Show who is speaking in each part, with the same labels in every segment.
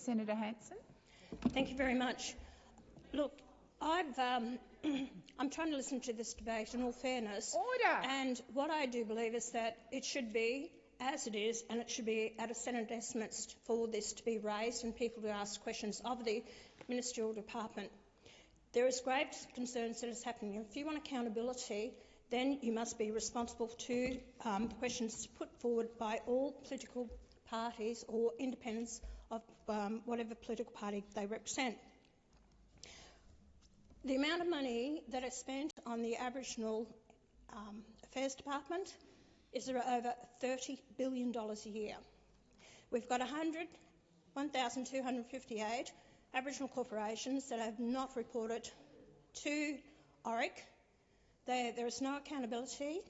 Speaker 1: Senator Hanson.
Speaker 2: Thank you very much. Look, I'm trying to listen to this debate in all fairness.
Speaker 1: Order.
Speaker 2: And what I do believe is that it should be as it is, and it should be at a Senate estimates for this to be raised and people to ask questions of the ministerial department. There is grave concerns that is happening. If you want accountability, then you must be responsible to questions put forward by all political parties or independents of whatever political party they represent. The amount of money that is spent on the Aboriginal Affairs Department is over $30 billion a year. We've got 1,258 Aboriginal corporations that have not reported to ORIC. There is no accountability.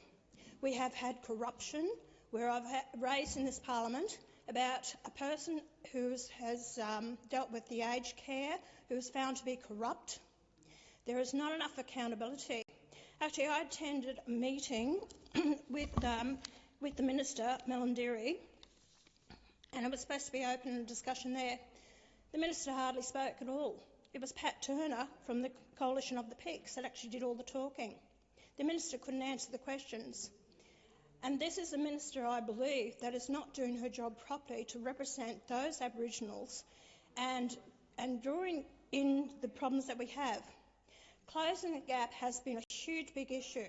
Speaker 2: We have had corruption, where I've raised in this parliament about a person who has dealt with the aged care who was found to be corrupt. There is not enough accountability. Actually, I attended a meeting with the Minister, Melandiri, and it was supposed to be open and discussion there. The Minister hardly spoke at all. It was Pat Turner from the Coalition of the Peaks that actually did all the talking. The Minister couldn't answer the questions. And this is a Minister, I believe, that is not doing her job properly to represent those Aboriginals and drawing in the problems that we have. Closing the gap has been a huge, big issue.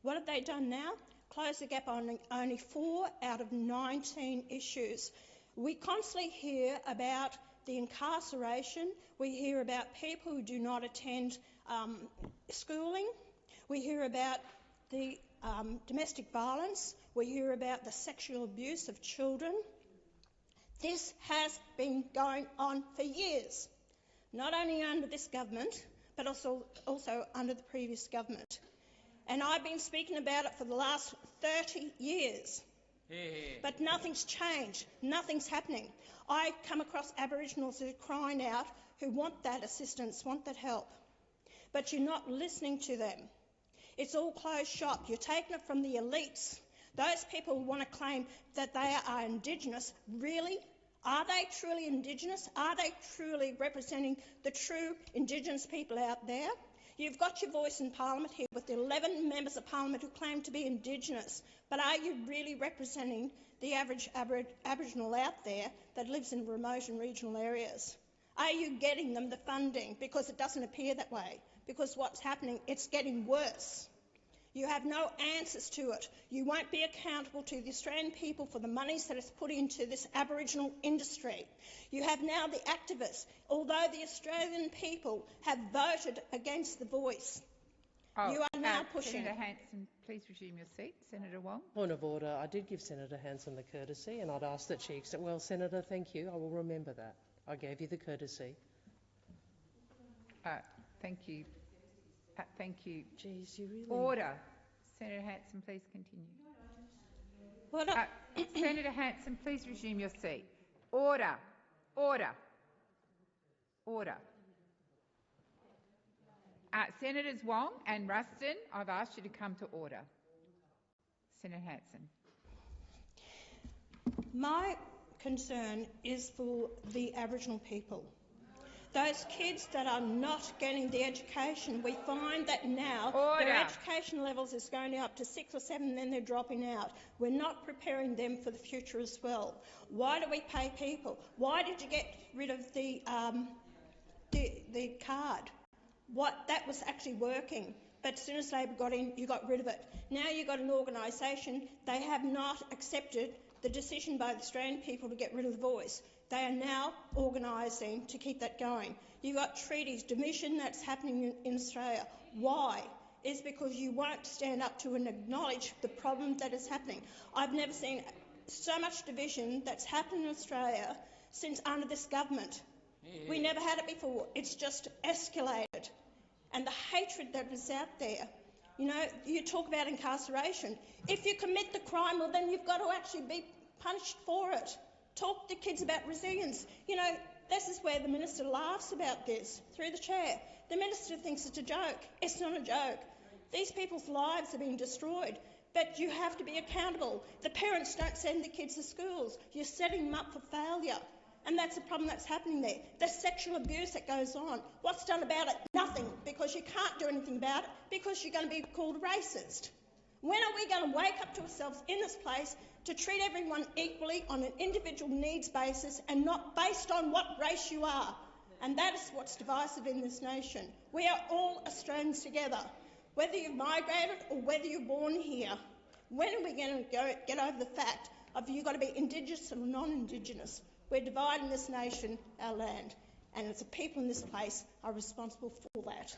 Speaker 2: What have they done now? Close the gap on only 4 out of 19 issues. We constantly hear about the incarceration. We hear about people who do not attend schooling. We hear about the domestic violence. We hear about the sexual abuse of children. This has been going on for years, not only under this government, but also under the previous government. And I've been speaking about it for the last 30 years. But nothing's changed. Nothing's happening. I come across Aboriginals who are crying out, who want that assistance, want that help. But you're not listening to them. It's all closed shop. You're taking it from the elites. Those people who want to claim that they are Indigenous, really? Are they truly Indigenous? Are they truly representing the true Indigenous people out there? You've got your voice in Parliament here with 11 members of Parliament who claim to be Indigenous, but are you really representing the average Aboriginal out there that lives in remote and regional areas? Are you getting them the funding? Because it doesn't appear that way. Because what's happening, it's getting worse. You have no answers to it. You won't be accountable to the Australian people for the monies that is put into this Aboriginal industry. You have now the activists, although the Australian people have voted against the voice. You are now pushing.
Speaker 1: Senator Hanson, please resume your seat. Senator Wong.
Speaker 3: Point of order. I did give Senator Hanson the courtesy, and I'd ask that she accept. Well, Senator, thank you. I will remember that. I gave you the courtesy.
Speaker 1: Thank you. Thank you.
Speaker 3: Jeez, you really...
Speaker 1: Order. Senator Hanson, please continue. Senator Hanson, please resume your seat. Order. Order. Order. Senators Wong and Ruston, I've asked you to come to order. Senator Hanson.
Speaker 2: My concern is for the Aboriginal people. Those kids that are not getting the education, we find that now their education levels is going up to 6 or 7, then they're dropping out. We're not preparing them for the future as well. Why do we pay people? Why did you get rid of the card? That was actually working, but as soon as Labor got in, you got rid of it. Now you've got an organisation, they have not accepted the decision by the Australian people to get rid of the voice. They are now organising to keep that going. You've got treaties, division that's happening in Australia. Why? It's because you won't stand up to and acknowledge the problem that is happening. I've never seen so much division that's happened in Australia since under this government. We never had it before. It's just escalated. And the hatred that is out there, you know, you talk about incarceration. If you commit the crime, well, then you've got to actually be punished for it. Talk to kids about resilience. You know, this is where the Minister laughs about this, through the chair. The Minister thinks it's a joke. It's not a joke. These people's lives are being destroyed, but you have to be accountable. The parents don't send the kids to schools. You're setting them up for failure. And that's the problem that's happening there. The sexual abuse that goes on. What's done about it? Nothing, because you can't do anything about it because you're going to be called racist. When are we going to wake up to ourselves in this place to treat everyone equally on an individual needs basis and not based on what race you are? And that is what's divisive in this nation. We are all Australians together, whether you've migrated or whether you're born here. When are we going to get over the fact of you've got to be Indigenous or non-Indigenous? We're dividing this nation, our land, and it's the people in this place are responsible for that.